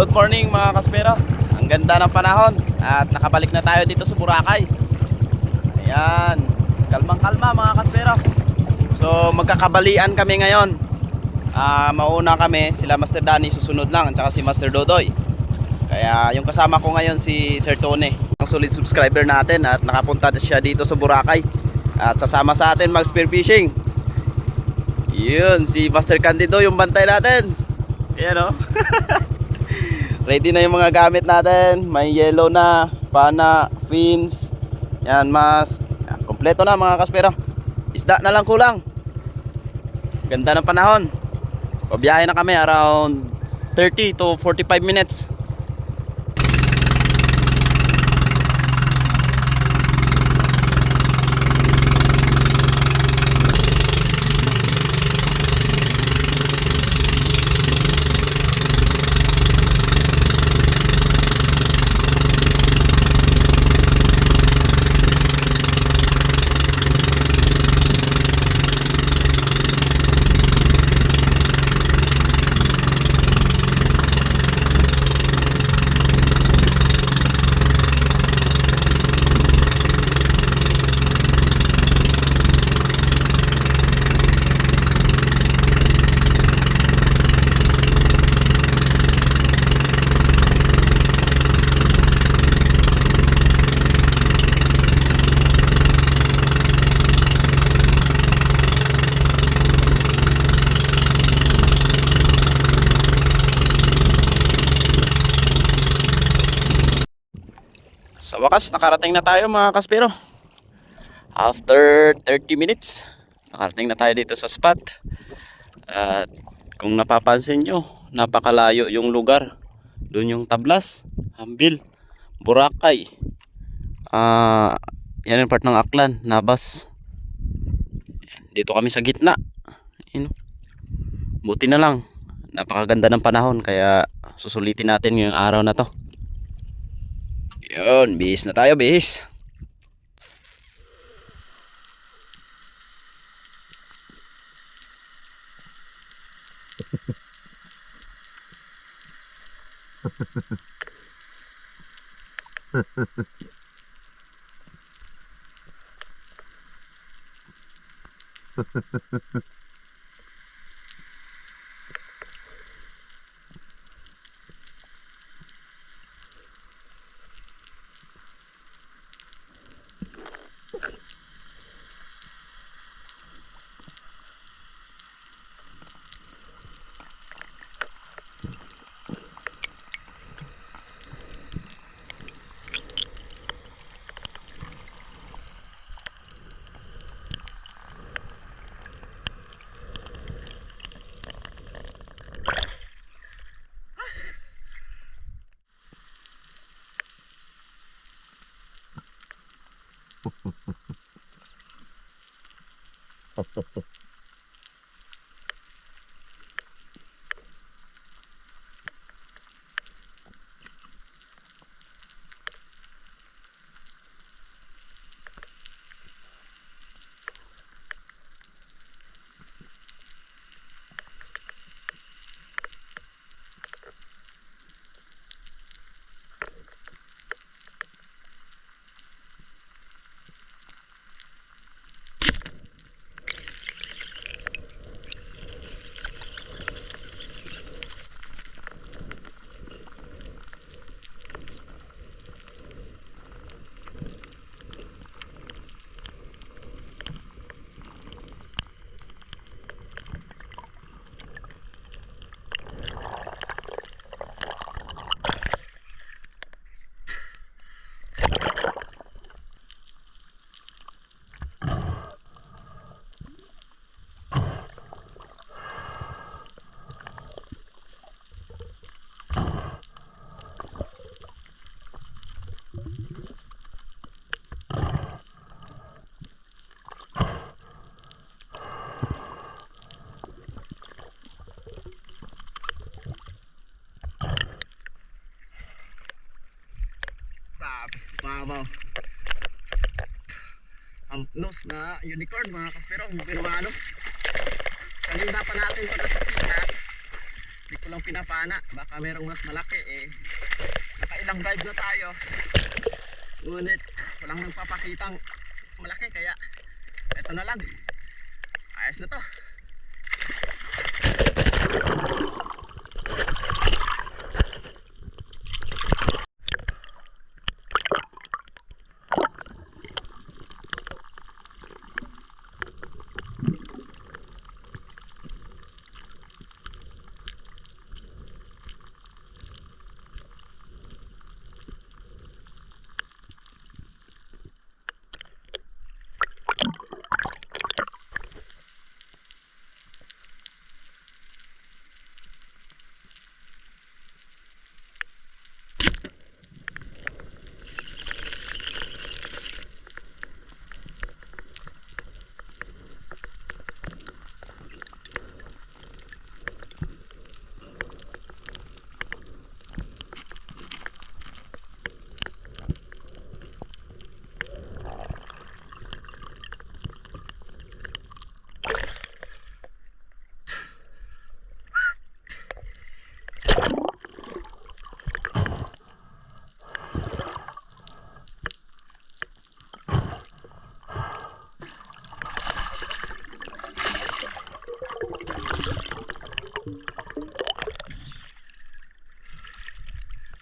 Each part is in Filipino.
Good morning mga kaspero. Ang ganda ng panahon at nakabalik na tayo dito sa Boracay. Ayan, kalmang kalma mga kaspero. So magkakabalian kami ngayon. Mauna kami, sila Master Danny susunod lang, at saka si Master Dodoy. Kaya yung kasama ko ngayon si Sir Tony, ang solid subscriber natin at nakapunta siya dito sa Boracay. At sasama sa atin mag spearfishing. Yun, si Master Candido yung bantay natin. Ayan o. Ready na yung mga gamit natin. May yellow na, pana, fins, yan, mask. Yan, kompleto na mga kaspero. Isda na lang kulang. Ganda ng panahon. Pabiyahe na kami around 30 to 45 minutes. Sa wakas, nakarating na tayo mga kaspero. After 30 minutes, nakarating na tayo dito sa spot. At kung napapansin nyo, napakalayo yung lugar. Doon yung Tablas, Hambil, Boracay. Yan yung part ng Aklan, Nabas. Dito kami sa gitna. Buti na lang, napakaganda ng panahon, kaya susulitin natin ngayong araw na to. Yun, bihis na tayo, bihis. Wow. Ang plus na unicorn mga kaspero, pero ano, kanina pa natin pagkasikitan, Hindi ko lang pinapana. Baka merong mas malaki eh. Nakailang drive na tayo. Ngunit walang nagpapakitang malaki kaya eto na lang. Ayos na to.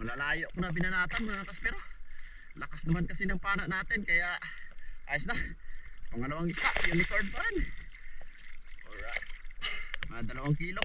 Malalayo ko na binanatan mga kaspero. Lakas naman kasi ng pana natin kaya ayos na. Pangalawang isda, unicorn pa rin. Alright, mga 2 kilo.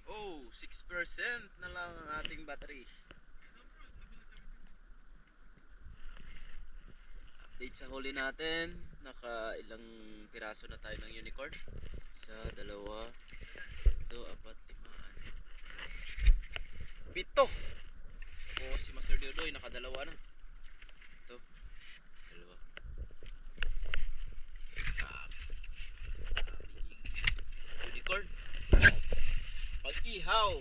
Oh, 6% na lang ang ating battery. Update sa huli natin. Naka ilang piraso na tayo ng unicorn? Isa, dalawa, tatlo, apat, lima, anim, pito. O si Master Diodoy nakadalawa na. Ito, dalawa. Unicorn. Pag-ihaw.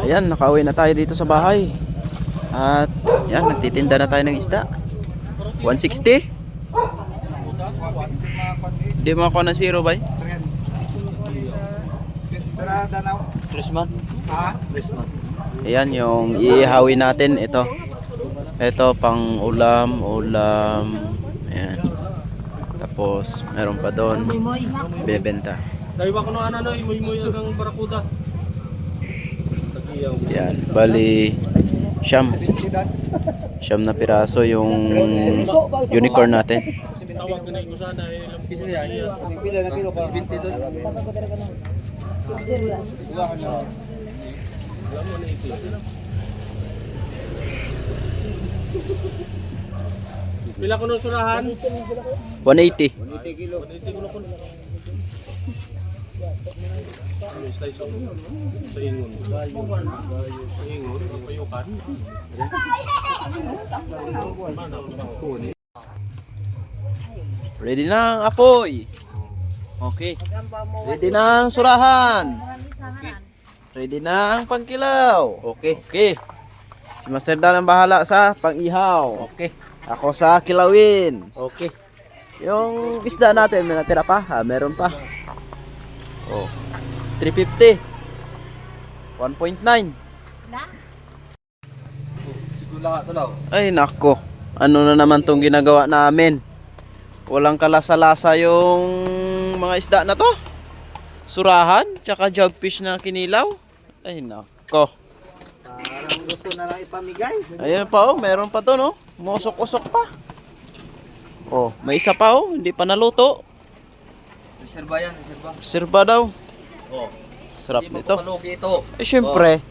Ayan, nakauwi na tayo dito sa bahay. At yan, nagtitinda na tayo ng isda. 160? Di mo ako ng zero, bay? Christmas. Ayan, yung iihawi natin. Ito. Ito, pang ulam. Ayan. Tapos, meron pa doon. Bebenta. Dahil ko na ano, imoy-imoy hanggang barakuda. Yan, bali Siyam na piraso yung unicorn natin. Tawag na ko sana eh, lampis niya. Pila na kilo ba? 20 doon. Pila ko nung surahan? 180. 20 kilo. Sa ingon. Sa ingon, payukan. Ready na ang apoy. Okay. Ready na ang surahan. Ready na ang pangkilaw. Okay. Okay. Si Master Dan ang bahala sa pang-ihaw. Okay. Ako sa kilawin. Okay. Yung isda natin, may natira pa? Meron pa. Oh. 350. 1.9. Ay nako. Ano na naman tong ginagawa namin? Walang kalasa-lasa yung mga isda na to. Surahan, tsaka jobfish na kinilaw. Ay nako. Parang gusto na lang ipamigay. Ayun pa oh, meron pa to no. Musok-usok pa. Oh, may isa pa oh, hindi pa naluto. Reserva yan, reserva. Sirba daw. Oh. Sarap nito. Palugi ito. Eh syempre,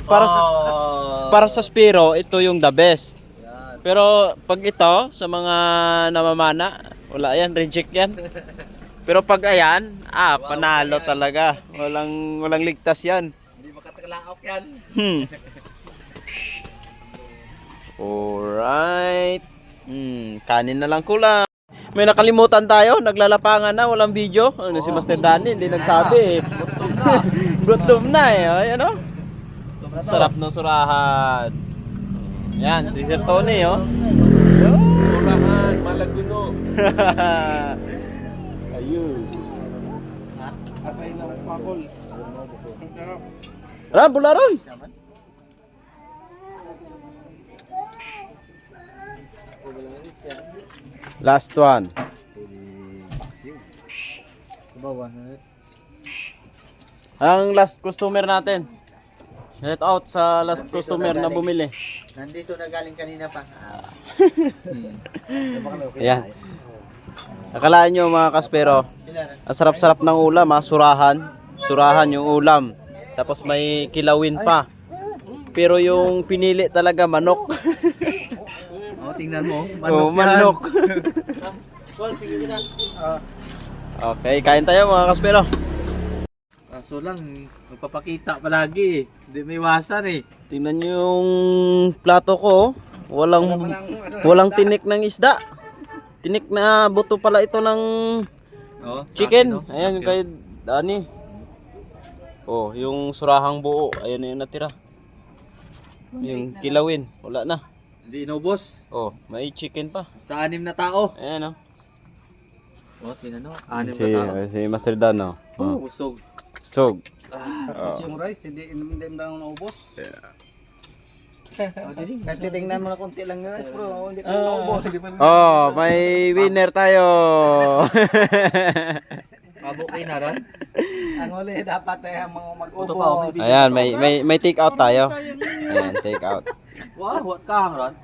para sa Spiro, ito yung the best. Pero pag ito, sa mga namamana, wala yan, reject yan. Pero pag ayan, panalo talaga. Walang ligtas yan. Hindi makataglaok yan. Alright. Kanin na lang kulang. May nakalimutan tayo, naglalapangan na, walang video. Ano si Master Danny, hindi nagsabi eh. Gutom na eh. Ay, ano? Sarap ng surahan. Yan, si Sir Tony oh. Surahan, malagino. Ayos. Atay na pakol. Ram, bularon. Last one. Ang last customer natin. Shout out sa last customer na bumili. Nandito na galing kanina pa. Ayan. Akalaan nyo mga kaspero, ang sarap-sarap ng ulam surahan. Surahan yung ulam. Tapos may kilawin pa. Pero yung pinili talaga manok. Oh, tingnan mo. Manok. Okay, kain tayo mga kaspero. Kaso lang, magpapakita palagi eh. Hindi may iwasan eh. Tingnan nyo yung plato ko. Walang tinik ng isda. Tinik na buto pala ito ng Oh, chicken. Ayan yung kay Dani. Oh, yung surahang buo. Ayan na yung natira. Yung kilawin. Wala na. Hindi inubos. Oh, may chicken pa. Sa 6 na tao. Ayan oh. Oh, tingnan mo. 6 na tao. Si Master Dan oh. Busog. Sog. Yung rice, hindi lang naubos. Kahit titingnan mo na konti lang yung rice, bro. Hindi pa naubos. Oh, may winner tayo. Mabukay na rin. Ang uli, dapat mga Ito pa, mag-ubos. may Ayan, may take out tayo. Ayan, take out. Wow, what ka ron?